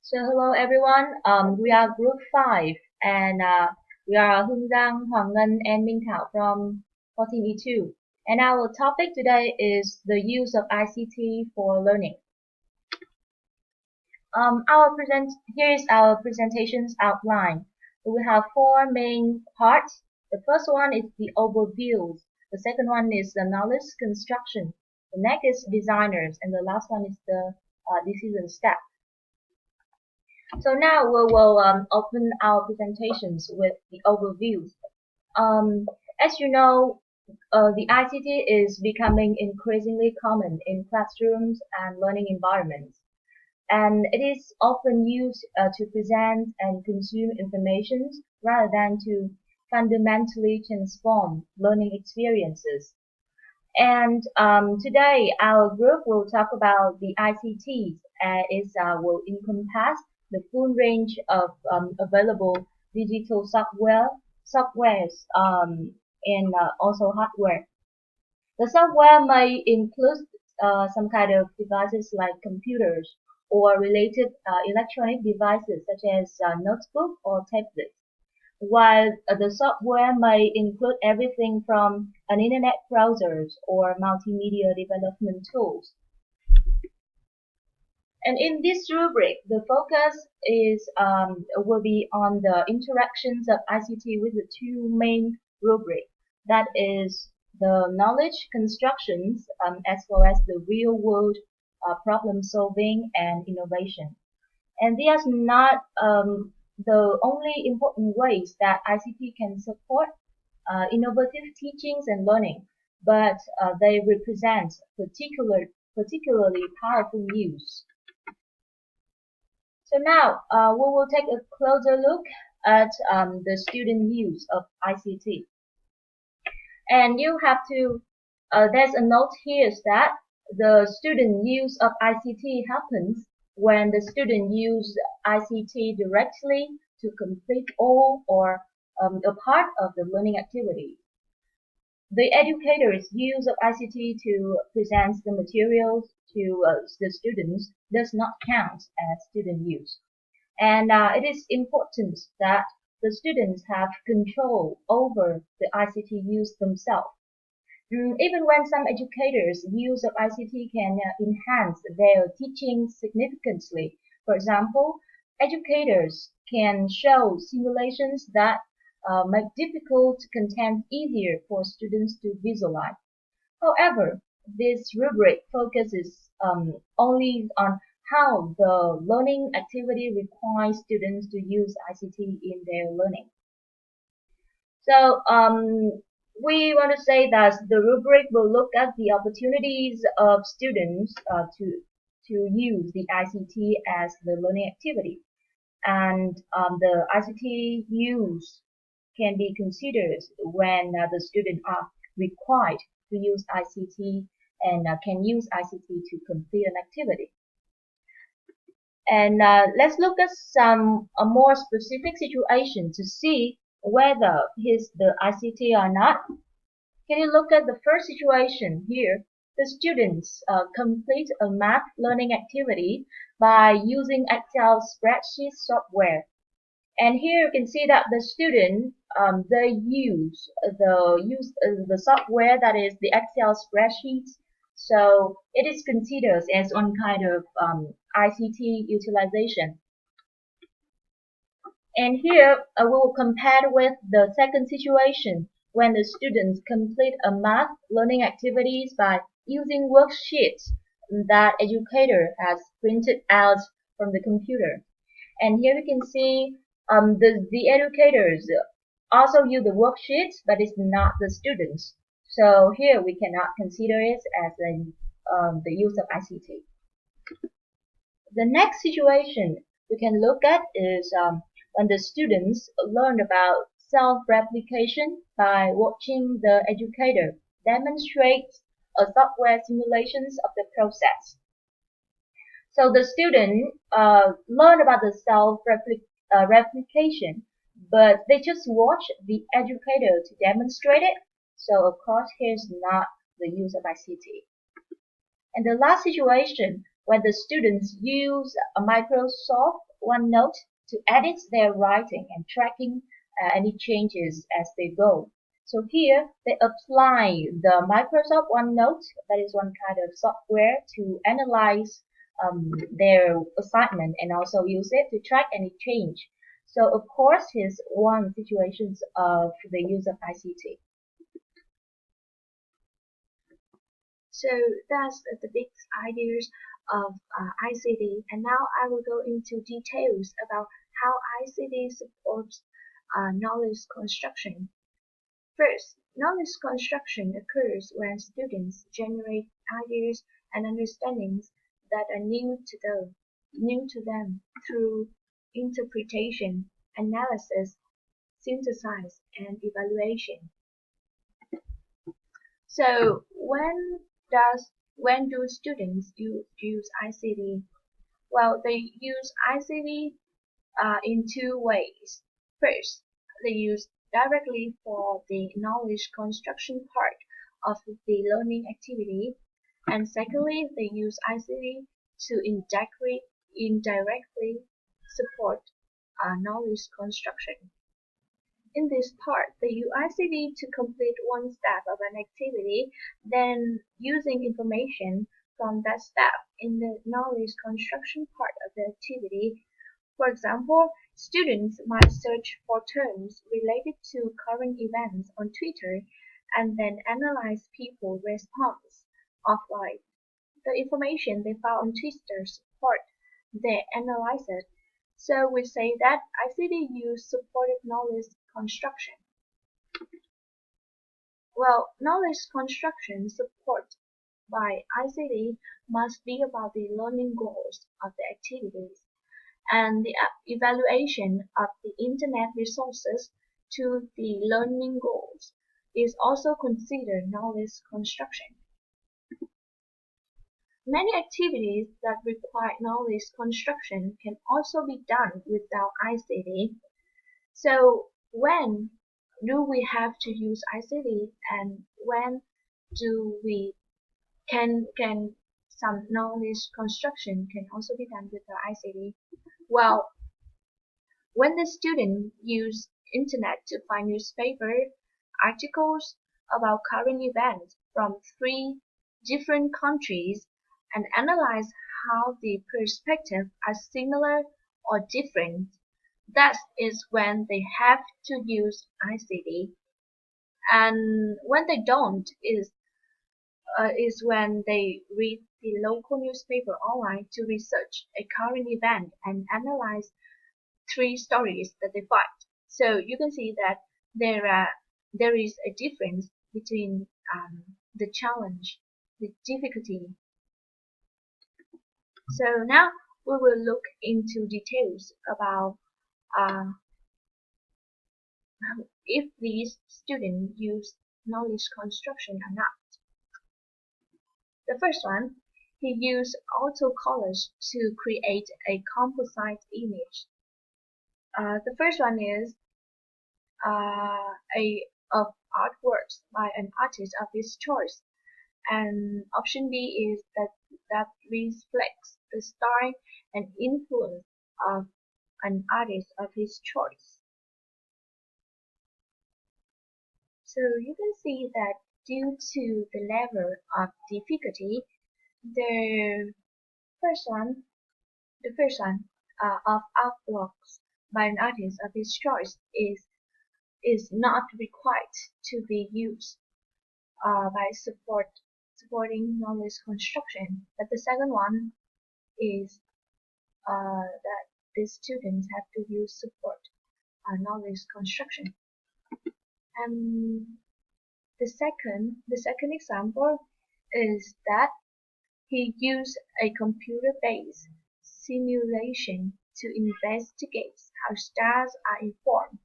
So hello everyone. We are group 5 and we are Hương Giang, Hoàng Ngân and Minh Thảo from 14E2. And our topic today is the use of ICT for learning. Here is our presentation's outline. We have four main parts. The first one is the overview. The second one is the knowledge construction. The next is designers, and the last one is the decision step. So now we will open our presentations with the overview. As you know, the ICT is becoming increasingly common in classrooms and learning environments, and it is often used to present and consume information rather than to fundamentally transform learning experiences. And today our group will talk about the ICTs. Will encompass the full range of available digital softwares, and also hardware. The software may include some kind of devices like computers or related electronic devices such as notebook or tablet, while the software may include everything from an internet browsers or multimedia development tools. And in this rubric, the focus will be on the interactions of ICT with the two main rubrics. That is the knowledge constructions as well as the real-world problem solving and innovation. And these are not the only important ways that ICT can support innovative teachings and learning, but they represent particularly powerful use. So now we will take a closer look at the student use of ICT. And you have to, there's a note here that the student use of ICT happens when the student use ICT directly to complete all or a part of the learning activity. The educator's use of ICT to present the materials to the students does not count as student use. And it is important that the students have control over the ICT use themselves. Even when some educators' use of ICT can enhance their teaching significantly. For example, educators can show simulations that make difficult content easier for students to visualize. However, this rubric focuses only on how the learning activity requires students to use ICT in their learning. So we want to say that the rubric will look at the opportunities of students to use the ICT as the learning activity, and the ICT use can be considered when the students are required to use ICT and can use ICT to complete an activity. And let's look at some more specific situation to see whether he's the ICT or not. Can you look at the first situation here? The students complete a math learning activity by using Excel spreadsheet software. And here you can see that the student they use the software that is the Excel spreadsheets. So it is considered as one kind of ICT utilization. And here we will compare with the second situation when the students complete a math learning activities by using worksheets that educator has printed out from the computer. And here we can see the educators also use the worksheets, but it's not the students. So here we cannot consider it as the use of ICT. The next situation we can look at is when the students learn about self-replication by watching the educator demonstrate a software simulations of the process. So the student learn about the self-replication, but they just watch the educator to demonstrate it. So of course here's not the use of ICT. And the last situation when the students use a Microsoft OneNote to edit their writing and tracking any changes as they go. So here they apply the Microsoft OneNote, that is one kind of software to analyze their assignment and also use it to track any change. So of course, here's one situations of the use of ICT. So that's the big ideas of ICT, and now I will go into details about how ICT supports knowledge construction. First, knowledge construction occurs when students generate ideas and understandings that are new to them through interpretation, analysis, synthesis, and evaluation. So when do students use ICT? Well, they use ICT in two ways. First, they use directly for the knowledge construction part of the learning activity, and secondly, they use ICT to indirectly support knowledge construction. In this part, they use ICT to complete one step of an activity, then using information from that step in the knowledge construction part of the activity. For example, students might search for terms related to current events on Twitter and then analyze people's response offline. The information they found on Twitter support their analysis. So we say that ICT use supported knowledge construction. Well, knowledge construction support by ICT must be about the learning goals of the activities and the evaluation of the internet resources to the learning goals is also considered knowledge construction. Many activities that require knowledge construction can also be done without ICT. So when do we have to use ICT, and when do we can some knowledge construction can also be done without ICT? Well, when the student use internet to find newspaper articles about current events from 3 different countries and analyze how the perspectives are similar or different, that is when they have to use ICT. And when they don't is when they read the local newspaper online to research a current event and analyze 3 stories that they find. So you can see that there is a difference between the challenge, the difficulty. So now we will look into details about if these students use knowledge construction or not. The first one, he used autocollage to create a composite image. The first one is of artworks by an artist of his choice, and option B is that reflects the style and influence of an artist of his choice. So you can see that due to the level of difficulty, the first one of artworks by an artist of his choice is not required to be used by supporting knowledge construction. But the second one is that the students have to use support knowledge construction. And the second example is that he used a computer-based simulation to investigate how stars are informed,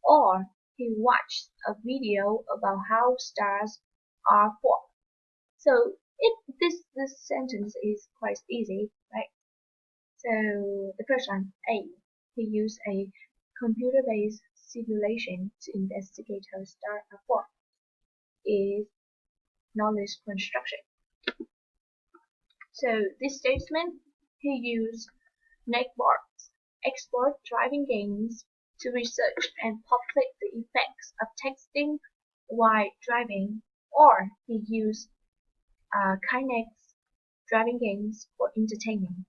or he watched a video about how stars are formed. So this sentence is quite easy, right? So the first one, A, he used a computer-based simulation to investigate how stars are formed, is knowledge construction. So this statement, he used networks explored driving games to research and publish the effects of texting while driving, or he used Kinect's driving games for entertainment.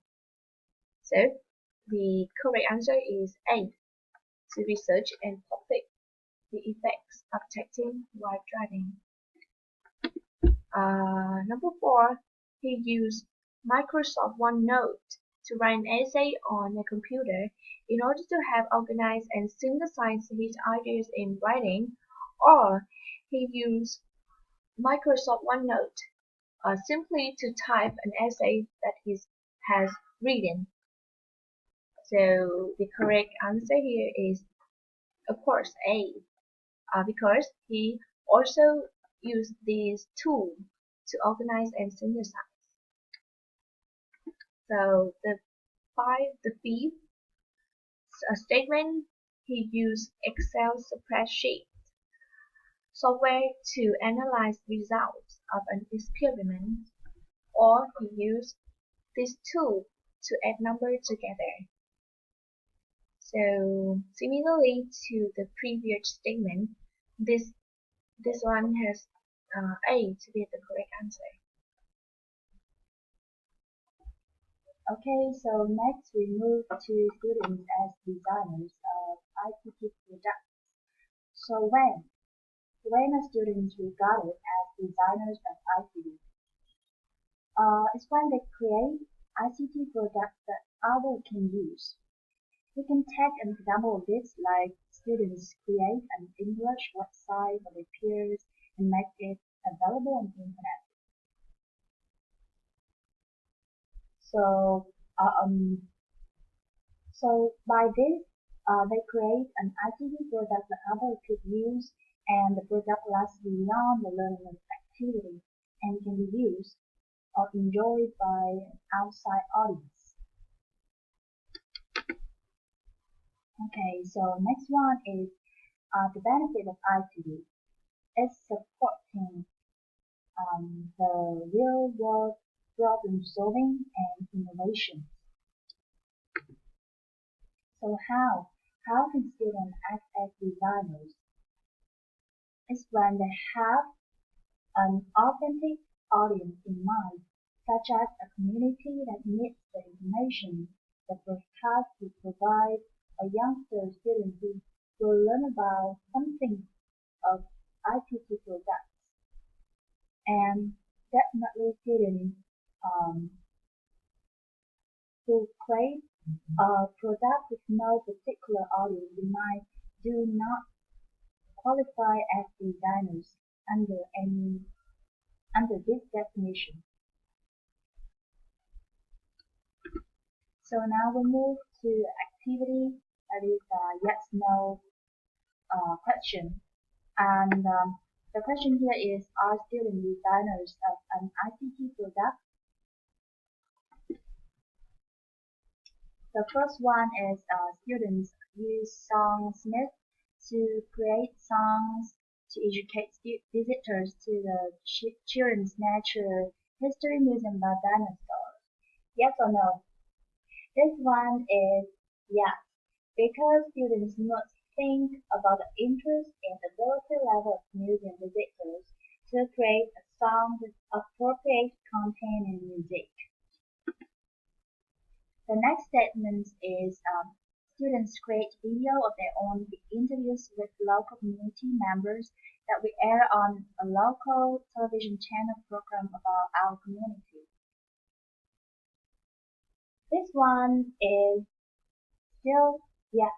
So the correct answer is A, to research and publish the effects of texting while driving. Number 4, he used Microsoft OneNote to write an essay on a computer in order to have organized and synthesize his ideas in writing, or he used Microsoft OneNote simply to type an essay that he has written. So the correct answer here is, of course, A, because he also used this tool to organize and synthesize. So the fifth statement, he used Excel spreadsheet software to analyze results of an experiment, or he used this tool to add numbers together. So similarly to the previous statement, this one has A to be the correct answer. Okay, so next we move to students as designers of ICT products. So when are students regarded as designers of ICT? It's when they create ICT products that others can use. We can take an example of this, like students create an English website for their peers and make it available on the internet. So, by this, they create an ICT product that others could use, and the product lasts beyond the learning activity and can be used or enjoyed by an outside audience. Okay, so next one is the benefit of ICT. It's supporting the real world problem solving and innovation. So how can students act as designers? It's when they have an authentic audience in mind, such as a community that needs the information that broadcast to provide a youngster student who will learn about something of ICT products, and definitely students who create a product with no particular audience in mind do not qualify as designers under this definition. So now we move to activity, that is a yes/no question. And the question here is, are student designers of an ICT product? The first one is students use Songsmith to create songs to educate visitors to the Children's Natural History Museum about dinosaurs. Yes or no? This one is yes, because students must think about the interest and ability level of museum visitors to create a song with appropriate content and music. The next statement is students create video of their own interviews with local community members that we air on a local television channel program about our community. This one is still yes,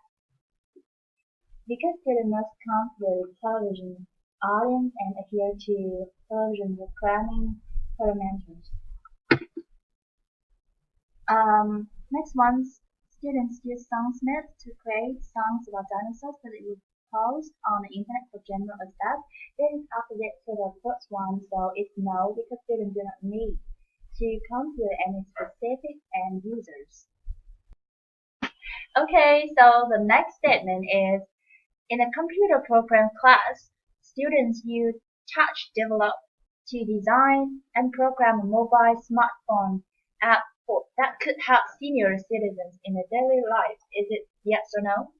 because students must come to the television audience and adhere to television programming parameters. Next one, students use Songsmith to create songs about dinosaurs that they would post on the internet for general access. This is opposite to the first one, so it's no, because students do not need to consider any specific end users. Okay, so the next statement is, in a computer program class, students use Touch Develop to design and program a mobile smartphone app that could help senior citizens in their daily life. Is it yes or no?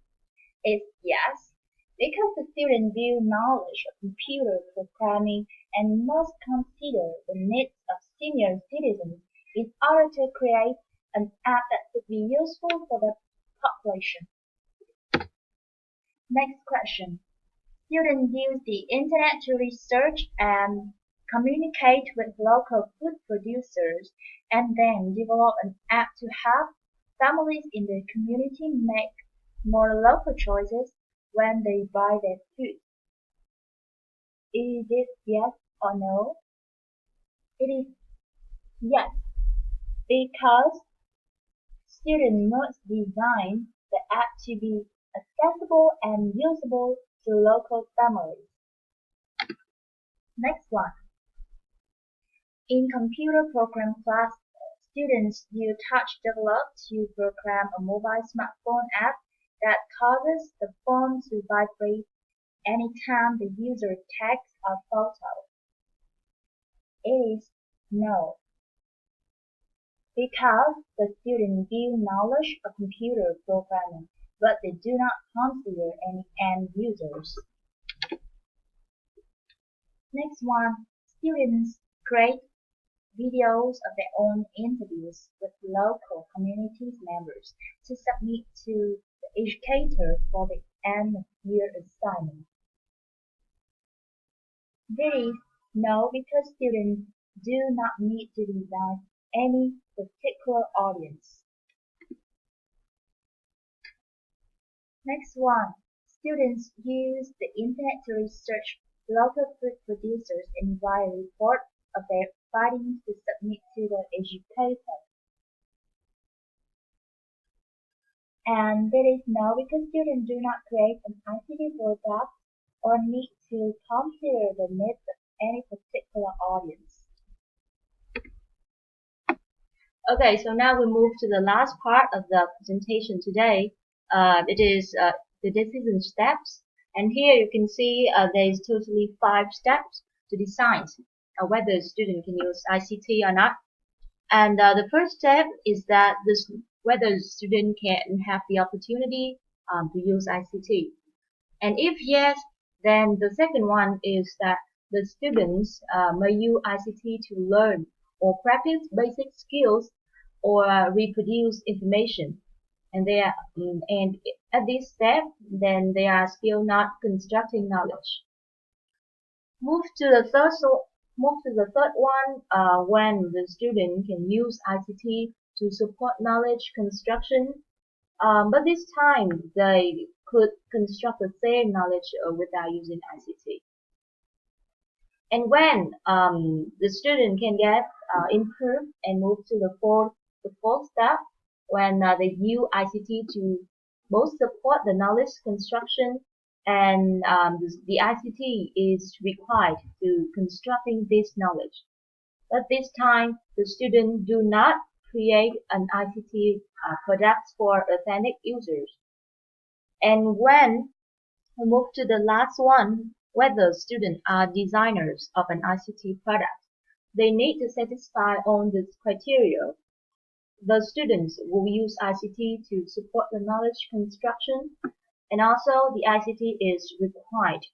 It's yes, because the student view knowledge of computer programming and must consider the needs of senior citizens in order to create an app that could be useful for the population. Next question. Students use the internet to research and communicate with local food producers and then develop an app to help families in the community make more local choices when they buy their food. Is it yes or no? It is yes, because students must design the app to be accessible and usable to local families. Next one. In computer program class, students use touch develop to program a mobile smartphone app that causes the phone to vibrate anytime the user takes a photo. It is no, because the students view knowledge of computer programming, but they do not consider any end users. Next one, students create videos of their own interviews with local community members to submit to the educator for the end of year assignment. This is no, because students do not need to design any particular audience. Next one, students use the internet to research local food producers and write a report of their findings to submit to the educator. And that is no, because students do not create an ICT product or need to consider the needs of any particular audience. Okay, so now we move to the last part of the presentation today. It is the decision steps. And here you can see there is totally 5 steps to decide whether a student can use ICT or not. And the first step is that whether the student can have the opportunity to use ICT. And if yes, then the second one is that the students may use ICT to learn or practice basic skills or reproduce information. And and at this step, then they are still not constructing knowledge. Move to the third one when the student can use ICT to support knowledge construction, but this time they could construct the same knowledge without using ICT. And when the student can get improved and move to the fourth step, when they use ICT to both support the knowledge construction and the ICT is required to constructing this knowledge. But this time, the students do not create an ICT product for authentic users. And when we move to the last one, whether students are designers of an ICT product, they need to satisfy all these criteria. The students will use ICT to support the knowledge construction, and also the ICT is required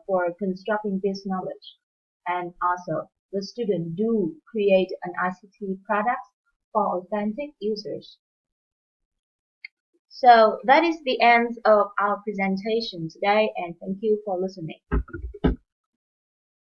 for constructing this knowledge. And also, the students do create an ICT product for authentic users. So that is the end of our presentation today, and thank you for listening.